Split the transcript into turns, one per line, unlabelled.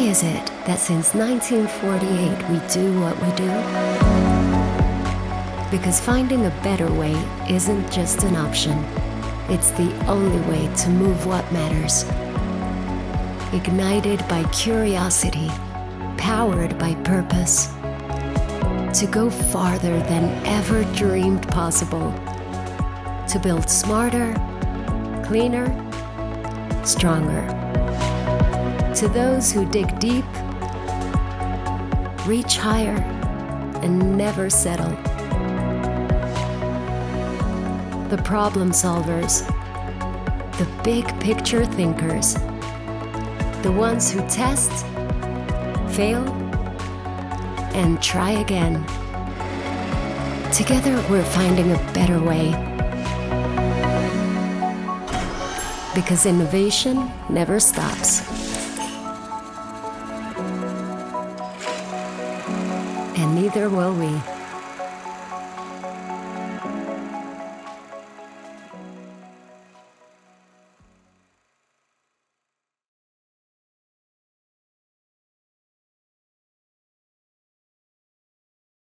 is it that since 1948 we do what we do? Because finding a better way isn't just an option. It's the only way to move what matters. Ignited by curiosity, powered by purpose. To go farther than ever dreamed possible. To build smarter, cleaner, stronger. To those who dig deep, reach higher, and never settle. The problem solvers, the big picture thinkers, the ones who test, fail, and try again. Together we're finding a better way. Because innovation never stops. And neither will we.